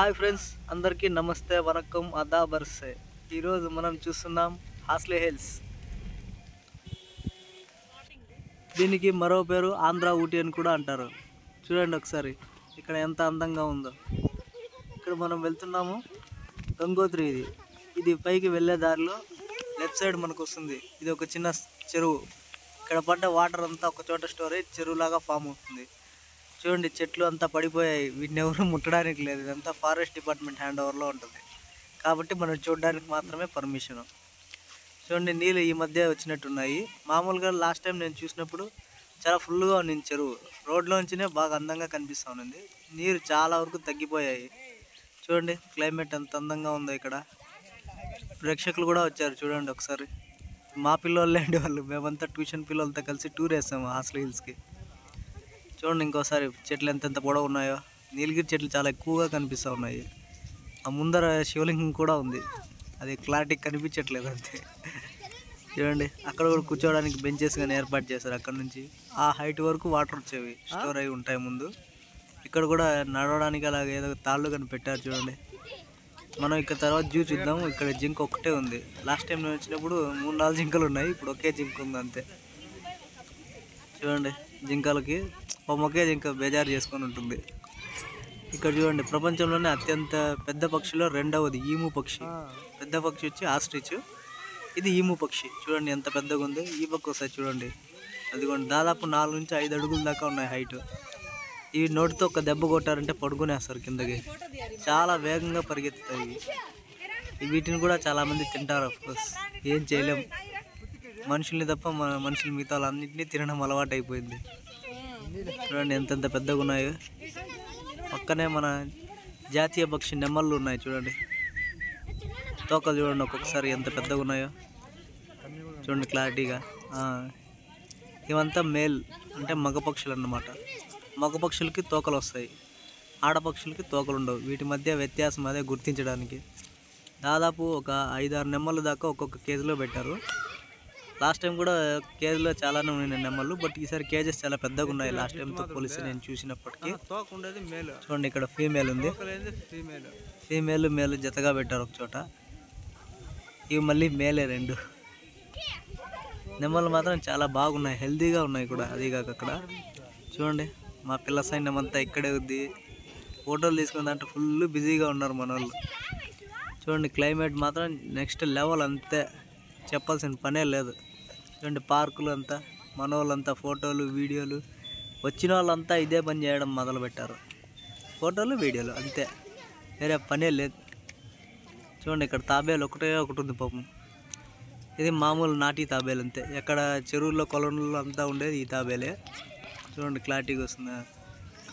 Hi friends, అందరికీ నమస్తే, వనక్కం, అదా బర్సే. ఈరోజు మనం చూస్తున్నాం హాస్లే హిల్స్. దీనికి మరో పేరు ఆంధ్ర ఊటీ అని కూడా అంటారు. చూడండి ఒకసారి ఇక్కడ ఎంత అందంగా ఉందో. ఇక్కడ మనం వెళ్తున్నాము గంగోత్రి. ఇది పైకి వెళ్ళే దారిలో లెఫ్ట్ సైడ్ మనకు వస్తుంది. ఇది ఒక చిన్న చెరువు. ఇక్కడ పడ్డ వాటర్ అంతా ఒక చోట స్టోరేజ్ చెరువులాగా ఫామ్ అవుతుంది. చూడండి, చెట్లు అంతా పడిపోయాయి. వీటిని ఎవరు ముట్టడానికి లేదు. ఇదంతా ఫారెస్ట్ డిపార్ట్మెంట్ హ్యాండ్ ఓవర్లో ఉంటుంది కాబట్టి మనం చూడడానికి మాత్రమే పర్మిషను. చూడండి, నీళ్ళు ఈ మధ్య వచ్చినట్టున్నాయి. మామూలుగా లాస్ట్ టైం నేను చూసినప్పుడు చాలా ఫుల్గా ఉంది చెరువు. రోడ్లోంచినే బాగా అందంగా కనిపిస్తూ ఉంది. నీరు చాలా వరకు తగ్గిపోయాయి. చూడండి క్లైమేట్ ఎంత అందంగా ఉందో. ఇక్కడ ప్రేక్షకులు కూడా వచ్చారు. చూడండి ఒకసారి, మా పిల్లలు వాళ్ళు, మేమంతా ట్యూషన్ పిల్లలతో కలిసి టూర్ వేసాము హాస్లే హిల్స్కి. చూడండి ఇంకోసారి చెట్లు ఎంత పొడవు ఉన్నాయో. నీలగిరి చెట్లు చాలా ఎక్కువగా కనిపిస్తూ ఉన్నాయి. ఆ ముందర శివలింగం కూడా ఉంది. అది క్లారిటీ కనిపించట్లేదు అంతే. చూడండి, అక్కడ కూడా కూర్చోవడానికి బెంచెస్ కానీ ఏర్పాటు చేశారు. అక్కడ నుంచి ఆ హైట్ వరకు వాటర్ వచ్చేవి స్టోర్ అయి ఉంటాయి ముందు. ఇక్కడ కూడా నడవడానికి అలాగే ఏదో తాళ్ళు కానీ పెట్టారు. చూడండి, మనం ఇక్కడ తర్వాత చూద్దాం. ఇక్కడ జింక ఒక్కటే ఉంది. లాస్ట్ టైం నేను వచ్చినప్పుడు 3-4 జింకలు ఉన్నాయి. ఇప్పుడు ఒకే జింక ఉంది అంతే. చూడండి, జింకలకి ఒకే జింక బేజారు చేసుకొని ఉంటుంది. ఇక్కడ చూడండి, ప్రపంచంలోనే అత్యంత పెద్ద పక్షిలో రెండవది ఈము పక్షి. పెద్ద పక్షి వచ్చి ఆస్ట్రిచ్, ఇది ఈము పక్షి. చూడండి ఎంత పెద్దగా ఉంది. ఈ పక్క వస్తాయి చూడండి. అదిగోండి, దాదాపు 4 నుంచి 5 అడుగుల దాకా ఉన్నాయి హైట్. ఇవి నోటితో ఒక దెబ్బ కొట్టారంటే పడుకునేస్తారు కిందకి. చాలా వేగంగా పరిగెత్తుతాయి. వీటిని కూడా చాలామంది తింటారు. అఫ్కోర్స్ ఏం చేయలేం. మనుషుల్ని తప్ప మనుషులు మిగతా అన్నింటినీ తినడం అలవాటు అయిపోయింది. చూడండి ఎంతెంత పెద్దగా ఉన్నాయో. పక్కనే మన జాతీయ పక్షి నెమళ్ళు ఉన్నాయి. చూడండి తోకలు చూడండి ఒక్కొక్కసారి ఎంత పెద్దగా ఉన్నాయో. చూడండి క్లారిటీగా. ఇవంతా మేల్ అంటే మగ పక్షులు అన్నమాట. మగ పక్షులకి తోకలు వస్తాయి, ఆడపక్షులకి తోకలు ఉండవు. వీటి మధ్య వ్యత్యాసం అదే గుర్తించడానికి. దాదాపు ఒక 5-6 నెమ్మల దాకా ఒక్కొక్క కేజీలో పెట్టారు. లాస్ట్ టైం కూడా కేజీలో చాలానే ఉన్నాయి నెమ్మలు, బట్ ఈసారి కేజెస్ చాలా పెద్దగా ఉన్నాయి లాస్ట్ టైంతో పోలిస్తే నేను చూసినప్పటికీ. చూడండి ఇక్కడ ఫీమేల్ ఉంది. ఫీమేల్ మేల్ జతగా పెట్టారు ఒక చోట. ఇవి మళ్ళీ మేలే రెండు. నెమ్మలు మాత్రం చాలా బాగున్నాయి, హెల్తీగా ఉన్నాయి కూడా. అదిగాక అక్కడ చూడండి మా పిల్ల సైన్యం అంతా ఇక్కడే ఉంది. ఫోటోలు తీసుకున్న దాంట్లో ఫుల్ బిజీగా ఉన్నారు మన వాళ్ళు. చూడండి క్లైమేట్ మాత్రం నెక్స్ట్ లెవెల్, అంతే చెప్పాల్సిన పనే లేదు. చూడండి పార్కులు అంతా మన వాళ్ళంతా ఫోటోలు వీడియోలు, వచ్చిన వాళ్ళంతా ఇదే పని చేయడం మొదలుపెట్టారు. ఫోటోలు వీడియోలు అంతే, వేరే పనే లేదు. చూడండి ఇక్కడ తాబేలు ఒకటే ఒకటి ఉంది పాపం. ఇది మామూలు నాటి తాబేలు అంతే. ఎక్కడ చెరువుల్లో కొలనుల్లో అంతా ఉండేది ఈ తాబేలే. చూడండి క్లారిటీగా వస్తుంది.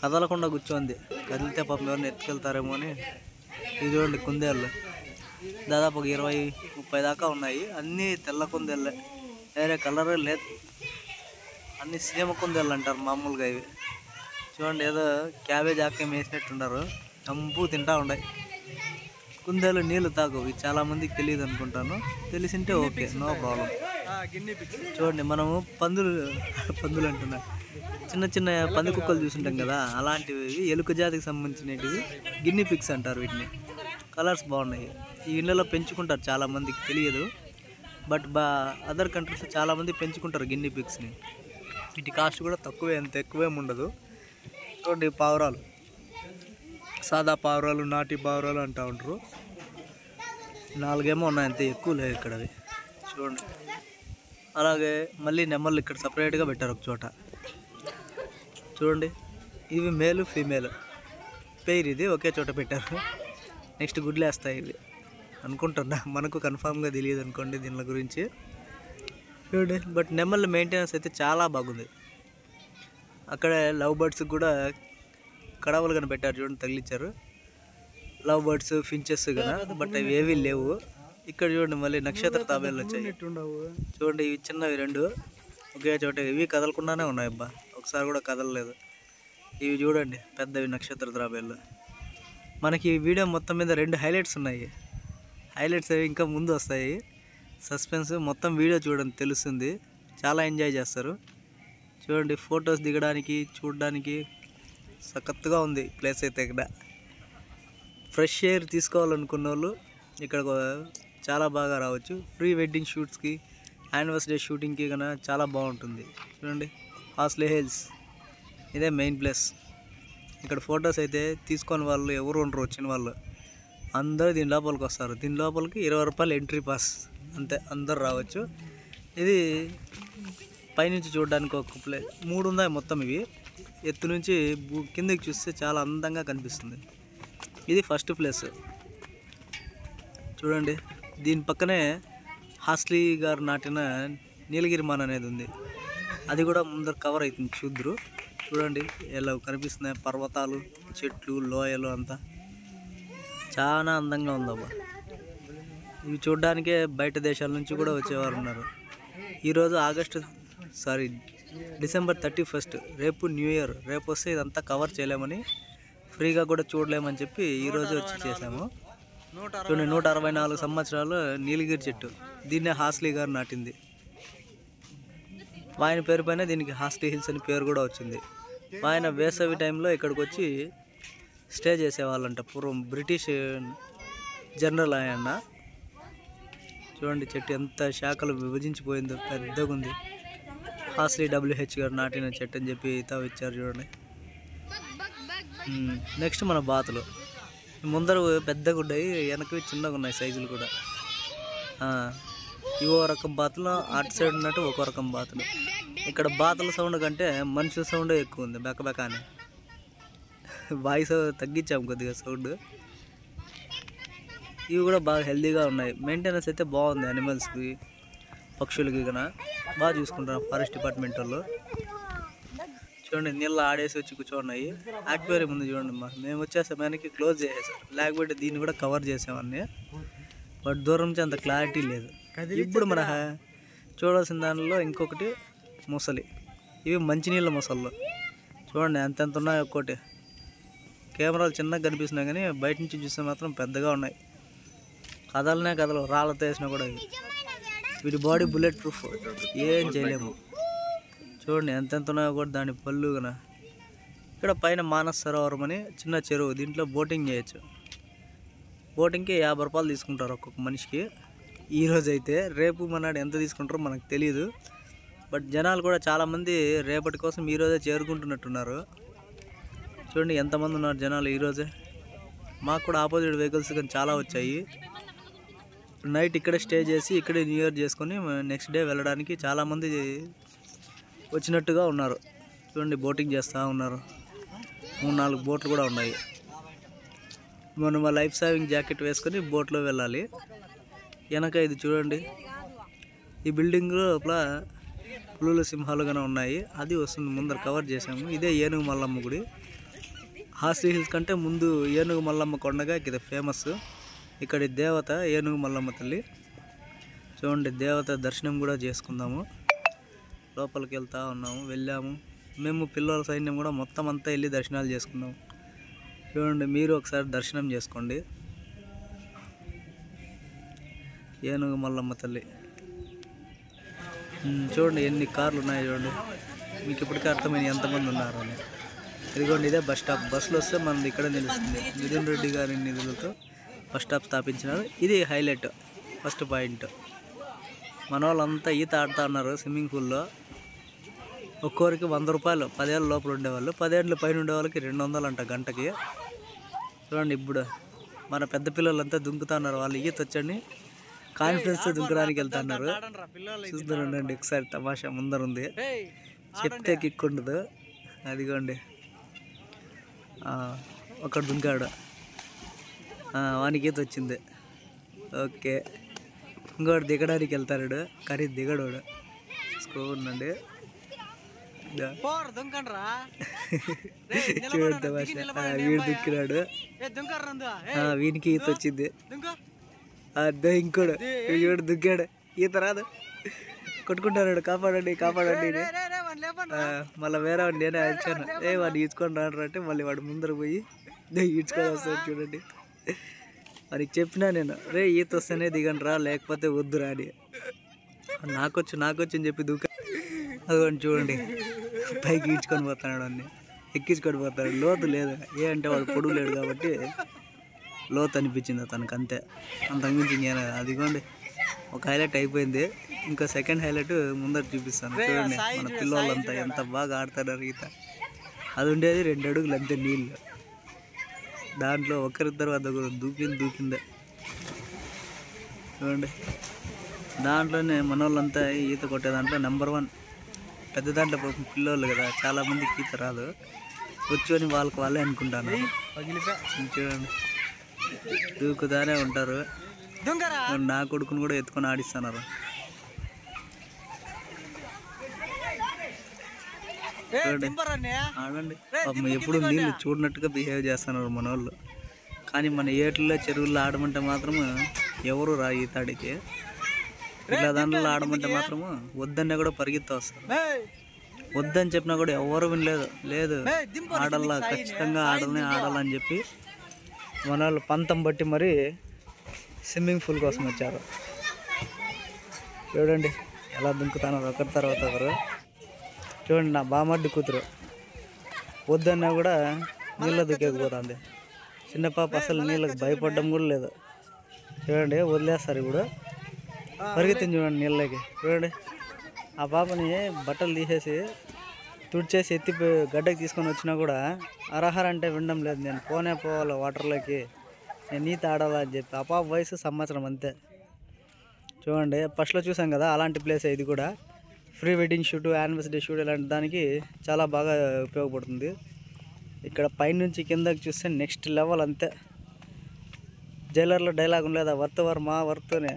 కదలకుండా కూర్చోంది. కదిలితే పాపం ఎవరిని ఎత్తుకెళ్తారేమో అని. ఇది చూడండి కుందేళ్ళు దాదాపు ఒక 20-30 దాకా ఉన్నాయి. అన్నీ తెల్ల కుందేళ్ళే, వేరే కలరే లేదు. అన్నీ సీమ కుందేళ్ళు అంటారు మామూలుగా ఇవి. చూడండి ఏదో క్యాబేజ్ ఆకేం వేసినట్టున్నారు, చంపు తింటా ఉన్నాయి. కుందేలు నీళ్ళు తాగవు. ఇది చాలామందికి తెలియదు అనుకుంటాను. తెలిసింటే ఓకే, నో ప్రాబ్లం. చూడండి మనము పందులు అంటున్నా, చిన్న చిన్న పంది కుక్కలు చూసుంటాం కదా, అలాంటివి ఎలుక జాతికి సంబంధించినవి గిన్నీ పిగ్స్ అంటారు వీటిని. కలర్స్ బాగున్నాయి. ఈ ఇళ్ళలో పెంచుకుంటారు, చాలామందికి తెలియదు. బట్ అదర్ కంట్రీస్లో చాలామంది పెంచుకుంటారు గిన్నీ పిగ్స్ని. వీటి కాస్ట్ కూడా తక్కువే, అంత ఎక్కువేమి ఉండదు. చూడండి పావురాలు, సాదా పావురాలు, నాటి పావురాలు అంటూ ఉంటారు. 4 ఏమో ఉన్నాయి అంతే, ఎక్కువ లేవు ఇక్కడ అవి. చూడండి అలాగే మళ్ళీ నెమ్మలు ఇక్కడ సపరేట్గా పెట్టారు ఒక చోట. చూడండి ఇవి మేలు ఫీమేల్ పేరు, ఇది ఒకే చోట పెట్టారు. నెక్స్ట్ గుడ్లు వేస్తాయి ఇవి అనుకుంటున్నా, మనకు కన్ఫామ్గా తెలియదు అనుకోండి దీని గురించి. చూడండి బట్ నెమ్మల మెయింటెనెన్స్ అయితే చాలా బాగుంది. అక్కడే లవ్ బర్డ్స్కి కూడా కడవలు కానీ పెట్టారు. చూడండి తగిలిచ్చారు లవ్ బర్డ్స్, ఫించెస్ కదా, బట్ అవి ఏవీ లేవు ఇక్కడ. చూడండి మళ్ళీ నక్షత్ర తాబేళ్ళు వచ్చాయి. చూడండి ఇవి చిన్నవి 2 ఒకే చోట. ఇవి కదలకుండానే ఉన్నాయి అబ్బా, ఒకసారి కూడా కదలలేదు. ఇవి చూడండి పెద్దవి నక్షత్ర తాబేళ్ళు. మనకి ఈ వీడియో మొత్తం మీద 2 హైలైట్స్ ఉన్నాయి. హైలైట్స్ అవి ఇంకా ముందు వస్తాయి. సస్పెన్స్, మొత్తం వీడియో చూడండి తెలుస్తుంది. చాలా ఎంజాయ్ చేస్తారు. చూడండి ఫొటోస్ దిగడానికి చూడడానికి సఖత్తుగా ఉంది ప్లేస్ అయితే. ఇక్కడ ఫ్రెష్ ఎయిర్ తీసుకోవాలనుకున్న వాళ్ళు ఇక్కడ చాలా బాగా రావచ్చు. ప్రీ వెడ్డింగ్ షూట్స్కి, యానివర్సరీ షూటింగ్కి కన్నా చాలా బాగుంటుంది. చూడండి హాస్లీ హిల్స్, ఇదే మెయిన్ ప్లేస్. ఇక్కడ ఫొటోస్ అయితే తీసుకొని వాళ్ళు ఎవరు ఉండరు, వచ్చిన వాళ్ళు అందరూ దీని లోపలికి వస్తారు. దీని లోపలికి 20 రూపాయలు ఎంట్రీ పాస్, అంతే, అందరు రావచ్చు. ఇది పైనుంచి చూడడానికి ఒక ప్లేస్ 3 ఉన్నాయి మొత్తం. ఇవి ఎత్తు నుంచి కిందకి చూస్తే చాలా అందంగా కనిపిస్తుంది. ఇది ఫస్ట్ ప్లేస్ చూడండి. దీని పక్కనే హాస్లీ గారు నాటిన నీలగిరి మాన్ అనేది ఉంది. అది కూడా ముందర కవర్ అవుతుంది, చూద్దరు. చూడండి ఎలా కనిపిస్తున్నాయి పర్వతాలు, చెట్లు, లోయలు అంతా చాలా అందంగా ఉందబ్బా. ఇవి చూడడానికే బయట దేశాల నుంచి కూడా వచ్చేవారు ఉన్నారు. ఈరోజు డిసెంబర్ 31, రేపు న్యూ ఇయర్. రేపు వస్తే ఇదంతా కవర్ చేయలేమని, ఫ్రీగా కూడా చూడలేమని చెప్పి ఈరోజు వచ్చి చేసాము. చూడండి 164 సంవత్సరాలు నీలగిరి చెట్టు. దీన్నే హాస్లీ గారు నాటింది. ఆయన పేరు పైన దీనికి హాస్లీ హిల్స్ అని పేరు కూడా వచ్చింది. ఆయన వేసవి టైంలో ఇక్కడికి వచ్చి స్టే చేసేవాళ్ళంట. పూర్వం బ్రిటిష్ జనరల్ ఆయన. చూడండి చెట్టు ఎంత శాఖలు విభజించిపోయిందో, పెద్దగా ఉంది. హాస్లీ WH గారు నాటిన చెట్టు అని చెప్పి తావు ఇచ్చారు చూడండి. నెక్స్ట్ మన బాతులు. ముందర పెద్దగా ఉన్నాయి, వెనక చిన్నగా ఉన్నాయి సైజులు కూడా. ఇవో రకం బాతులు, అటు సైడ్ ఉన్నట్టు ఒక్కో రకం బాతులు. ఇక్కడ బాతుల సౌండ్ కంటే మనుషుల సౌండ్ ఎక్కువ ఉంది, బెక్క అని. వాయిస్ తగ్గించాము కొద్దిగా సౌండ్. ఇవి కూడా బాగా హెల్తీగా ఉన్నాయి. మెయింటెనెన్స్ అయితే బాగుంది. యానిమల్స్కి, పక్షులకి కన్నా బాగా చూసుకుంటారు ఫారెస్ట్ డిపార్ట్మెంట్ వాళ్ళు. చూడండి నీళ్ళు ఆడేసి వచ్చి కూర్చోన్నాయి. యాక్వేరియం ఉంది చూడండి. మేము వచ్చే సమయానికి క్లోజ్ చేసేసాం, లేకపోతే దీన్ని కూడా కవర్ చేసామని. బట్ దూరం నుంచి అంత క్లారిటీ లేదు. ఇప్పుడు మన చూడాల్సిన దానిలో ఇంకొకటి మొసలి. ఇవి మంచినీళ్ళ మొసళ్ళు. చూడండి ఎంతెంత ఉన్నాయి. ఒక్కోటి కెమెరాలు చిన్నగా కనిపిస్తున్నాయి కానీ బయట నుంచి చూస్తే మాత్రం పెద్దగా ఉన్నాయి. కదలనే కదలు, రాళ్ళతో వేసినా కూడా. వీటి బాడీ బుల్లెట్ ప్రూఫ్, ఏం చేయలేము. చూడండి ఎంతెంత ఉన్నాయో కూడా దాని పళ్ళు కన. ఇక్కడ పైన మానస్ సరోవరం అని చిన్న చెరువు. దీంట్లో బోటింగ్ చేయొచ్చు. బోటింగ్కి 50 రూపాయలు తీసుకుంటారు ఒక్కొక్క మనిషికి. ఈరోజు అయితే, రేపు మనాడు ఎంత తీసుకుంటారో మనకు తెలియదు. బట్ జనాలు కూడా చాలామంది రేపటి కోసం ఈరోజే చేరుకుంటున్నట్టున్నారు. చూడండి ఎంతమంది ఉన్నారు జనాలు ఈరోజే. మాకు కూడా ఆపోజిట్ వెహికల్స్ కానీ చాలా వచ్చాయి. నైట్ ఇక్కడే స్టే చేసి ఇక్కడే న్యూ ఇయర్ చేసుకొని నెక్స్ట్ డే వెళ్ళడానికి చాలామంది వచ్చినట్టుగా ఉన్నారు. చూడండి బోటింగ్ చేస్తూ ఉన్నారు. 3-4 బోట్లు కూడా ఉన్నాయి. మనం లైఫ్ సేవింగ్ జాకెట్ వేసుకొని బోట్లో వెళ్ళాలి. వెనక ఇది చూడండి, ఈ బిల్డింగ్ లోపల పులుల సింహాలు కానీ ఉన్నాయి. అది వస్తుంది, ముందర కవర్ చేసాము. ఇదే ఏనుగు మల్లమ్మ గుడి. హాస్లీ హిల్స్ కంటే ముందు ఏనుగు మల్లమ్మ కొండగా ఇది ఫేమస్. ఇక్కడి దేవత ఏనుగు మల్లమ్మ తల్లి. చూడండి దేవత దర్శనం కూడా చేసుకుందాము. లోపలికి వెళ్తూ ఉన్నాము, వెళ్ళాము. మేము పిల్లల సైన్యం కూడా మొత్తం అంతా వెళ్ళి దర్శనాలు చేసుకున్నాము. చూడండి మీరు ఒకసారి దర్శనం చేసుకోండి. ఏనుగు మల్లమ్మ తల్లి. చూడండి ఎన్ని కార్లు ఉన్నాయి చూడండి. మీకు ఇప్పటికే అర్థమైంది ఎంతమంది ఉన్నారు అని. ఇదిగోండి ఇదే బస్ స్టాప్. బస్సులు వస్తే మనది ఇక్కడ నిలుస్తుంది. మిథున్ రెడ్డి గారి నిధులతో బస్ స్టాప్ స్థాపించినారు. ఇది హైలైట్, ఫస్ట్ పాయింట్. మన వాళ్ళంతా ఈత ఆడుతూ ఉన్నారు స్విమ్మింగ్ పూల్లో. ఒక్కొరికి 100 రూపాయలు. 10 ఏళ్ళ లోపల ఉండేవాళ్ళు, 10 ఏళ్ళ పైన ఉండే వాళ్ళకి 200 అంట గంటకి. చూడండి ఇప్పుడు మన పెద్ద పిల్లలంతా దుంకుతున్నారు. వాళ్ళు ఈత వచ్చండి కాన్ఫిడెన్స్తో దుంకడానికి వెళ్తున్నారు. చూస్తుండండి ఒకసారి తమాషా ముందర ఉంది. చెప్తే కిక్ ఉండదు. అదిగోండి ఒకడు దుంకాడు, వానికి ఈత వచ్చింది. ఓకే, ఇంకోటి దిగడానికి వెళ్తాడు కానీ దిగడు. చూసుకోండి చూడండి తమాషా. వీడు దుక్కినాడు, వీనికి ఈత వచ్చింది. అదే ఇంకోడు వీడు దుగ్గాడు, ఈత రాదు, కొట్టుకుంటాడు. కాపాడండి కాపాడండి. మళ్ళీ వేరే వాడిని నేనే వచ్చాను, వాడిని ఈడ్చుకొని రాడు అంటే మళ్ళీ వాడు ముందర పోయి ఈడ్చుకొని వస్తాడు. చూడండి వాడికి చెప్పినా నేను, రే ఈత వస్తేనే దిగండి రా, లేకపోతే వద్దురా అని. నాకొచ్చు అని చెప్పి దూక. అదిగోండి చూడండి పైకి ఈడ్చుకొని పోతాడు, అన్ని ఎక్కించుకొని పోతాడు. లోతు లేదు, అంటే వాడు పొడుగు లేడు కాబట్టి లోతు అనిపించింది తనకు అంతే, అంతకుమించి ఇంకేనా. అదిగోండి ఒక హైలైట్ అయిపోయింది, ఇంకా సెకండ్ హైలైట్ ముందర చూపిస్తాను. చూడండి మన పిల్లలంతా ఎంత బాగా ఆడతారు ఈత. అది ఉండేది 2 అడుగులు అంతే నీళ్ళు, దాంట్లో ఒకరిద్దరు వద్ద కూడా దూకిందే. చూడండి దాంట్లోనే మన వాళ్ళంతా ఈత కొట్టే దాంట్లో నెంబర్ 1. పెద్ద దాంట్లో పిల్లోళ్ళు కదా, చాలామందికి ఈత రాదు, కూర్చొని వాళ్ళే అనుకుంటాను. చూడండి దూకుతానే ఉంటారు. నా కొడుకుని కూడా ఎత్తుకొని ఆడిస్తున్నారు. చూడండి ఆడండి పాపం, ఎప్పుడు నీళ్ళు చూడనట్టుగా బిహేవ్ చేస్తున్నారు మన వాళ్ళు. కానీ మన ఏట్లలో చెరువుల్లో ఆడమంటే మాత్రము ఎవరు రా ఈతాడికి. ఇట్లా దాంట్లో ఆడమంటే మాత్రము వద్దన్నా కూడా పరిగెత్తా వస్తారు. వద్దని చెప్పినా కూడా ఎవరు వినలేదు. లేదు ఆడల్లా, ఖచ్చితంగా ఆడాలని చెప్పి మన వాళ్ళు పంతం బట్టి మరి స్విమ్మింగ్ పూల్ కోసం వచ్చారు. చూడండి ఎలా దుంకుతున్నారు ఒకరి తర్వాత ఒకరు. చూడండి నా బామర్ది కూతురు వద్దన్నా కూడా నీళ్ళ దుక్కేకపోతుంది. చిన్న పాప అసలు నీళ్ళకి భయపడడం కూడా లేదు. చూడండి వదిలేస్తారు ఇప్పుడు, పరిగెత్తింది చూడండి నీళ్ళకి. చూడండి ఆ పాపని బట్టలు తీసేసి తుడిచేసి ఎత్తి గడ్డకి తీసుకొని వచ్చినా కూడా అర్హర అంటే వినడం లేదు. నేను పోవాలి వాటర్లోకి, నేను ఈత ఆడాలా అని చెప్పి. ఆ పాప వయసు 1 సంవత్సరం అంతే. చూడండి ఫస్ట్లో చూసాం కదా అలాంటి ప్లేస్. ఇది కూడా pre wedding shoot, anniversary shoot ఇలాంటి దానికి చాలా బాగా ఉపయోగపడుతుంది. ఇక్కడ పైనుంచి కిందకి చూస్తే నెక్స్ట్ లెవెల్ అంతే. జైలర్లో డైలాగ్ ఉండలేదా, వర్త్ వర్ మా వర్త్నే,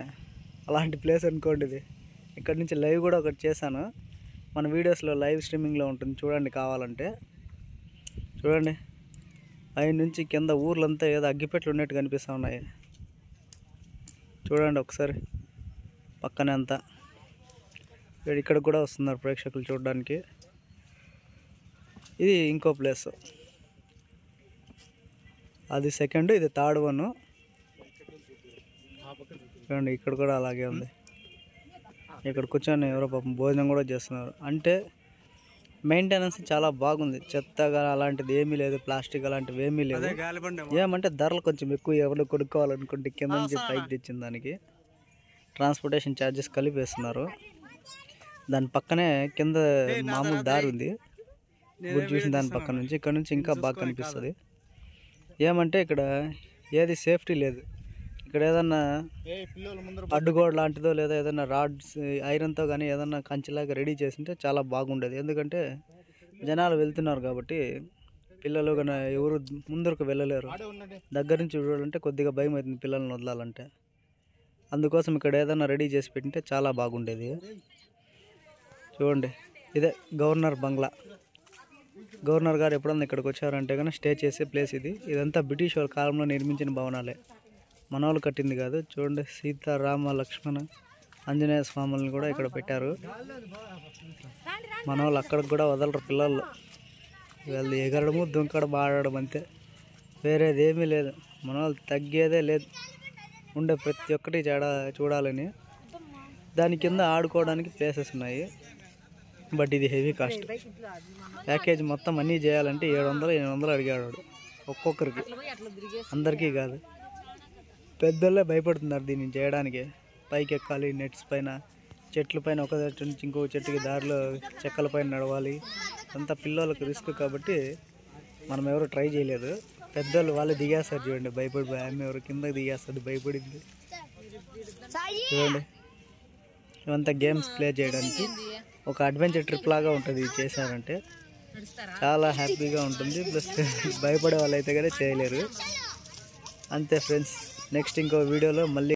అలాంటి ప్లేస్ అనుకోండి ఇది. ఇక్కడ నుంచి లైవ్ కూడా ఒకటి చేశాను, మన వీడియోస్లో లైవ్ స్ట్రీమింగ్లో ఉంటుంది చూడండి కావాలంటే. చూడండి పైనుంచి కింద ఊర్లంతా ఏదో అగ్గిపెట్లు ఉన్నట్టు కనిపిస్తూ ఉన్నాయి. చూడండి ఒకసారి పక్కనే అంతా. ఇక్కడ కూడా వస్తున్నారు ప్రేక్షకులు చూడడానికి. ఇది ఇంకో ప్లేస్, అది సెకండ్, ఇది థర్డ్ 1. చూడండి ఇక్కడ కూడా అలాగే ఉంది. ఇక్కడ కూర్చొని ఎవరో పాపం భోజనం కూడా చేస్తున్నారు. అంటే మెయింటెనెన్స్ చాలా బాగుంది, చెత్తగా అలాంటిది ఏమీ లేదు, ప్లాస్టిక్ అలాంటివి ఏమీ లేదు. ఏమంటే ధరలు కొంచెం ఎక్కువ, ఎవరు కొనుక్కోవాలనుకుంటే కింద నుంచి పైకి తెచ్చిన దానికి ట్రాన్స్పోర్టేషన్ ఛార్జెస్ కలిపేస్తున్నారు. దాని పక్కనే కింద మామూలు దారి ఉంది, గుడి చూసిన దాని పక్క నుంచి. ఇక్కడ నుంచి ఇంకా బాగా కనిపిస్తుంది. ఏమంటే ఇక్కడ ఏది సేఫ్టీ లేదు. ఇక్కడ ఏదన్నా అడ్డుగోడ లాంటిదో లేదా ఏదైనా రాడ్స్ ఐరన్తో కానీ ఏదన్నా కంచెలాగా రెడీ చేసింటే చాలా బాగుండేది. ఎందుకంటే జనాలు వెళ్తున్నారు కాబట్టి పిల్లలు కానీ ఎవరు ముందరకు వెళ్ళలేరు. దగ్గర నుంచి చూడాలంటే కొద్దిగా భయం అవుతుంది పిల్లల్ని వదలాలంటే. అందుకోసం ఇక్కడ ఏదైనా రెడీ చేసి పెట్టింటే చాలా బాగుండేది. చూడండి ఇదే గవర్నర్ బంగ్లా. గవర్నర్ గారు ఎప్పుడన్నా ఇక్కడికి వచ్చారంటే కానీ స్టే చేసే ప్లేస్ ఇది. ఇదంతా బ్రిటిష్ వాళ్ళ కాలంలో నిర్మించిన భవనాలే, మన వాళ్ళు కట్టింది కాదు. చూడండి సీత, రామ, లక్ష్మణ, ఆంజనేయ స్వాములను కూడా ఇక్కడ పెట్టారు. మన వాళ్ళు అక్కడికి కూడా వదలరు పిల్లలు. వాళ్ళు ఎగరడము, దుంకడం, ఆడడం అంతే, వేరేది ఏమీ లేదు. మన వాళ్ళు తగ్గేదే లేదు, ఉండే ప్రతి ఒక్కటి చూడాలని. దాని కింద ఆడుకోవడానికి ప్లేసెస్ ఉన్నాయి. బట్ ఇది హెవీ కాస్ట్. ప్యాకేజ్ మొత్తం అన్నీ చేయాలంటే 700-800 అడిగాడు ఒక్కొక్కరికి, అందరికీ కాదు. పెద్దోళ్ళే భయపడుతున్నారు దీన్ని చేయడానికి. పైకి ఎక్కాలి, నెట్స్ పైన, చెట్ల పైన, ఒక చెట్టు నుంచి ఇంకో చెట్టుకి దారిలో చెక్కల పైన నడవాలి. అంతా పిల్లలకు రిస్క్ కాబట్టి మనం ఎవరు ట్రై చేయలేదు. పెద్దోళ్ళు వాళ్ళే దిగేస్తారు చూడండి, భయపడి. ఆమె ఎవరు కిందకి దిగేస్తుంది, భయపడింది. చూడండి ఇవంతా గేమ్స్ ప్లే చేయడానికి ఒక అడ్వెంచర్ ట్రిప్ లాగా ఉంటుంది. ఇది చేశారంటే చాలా హ్యాపీగా ఉంటుంది. ప్లస్ భయపడే వాళ్ళు అయితే కానీ చేయలేరు. అంతే ఫ్రెండ్స్, నెక్స్ట్ ఇంకో వీడియోలో మళ్ళీ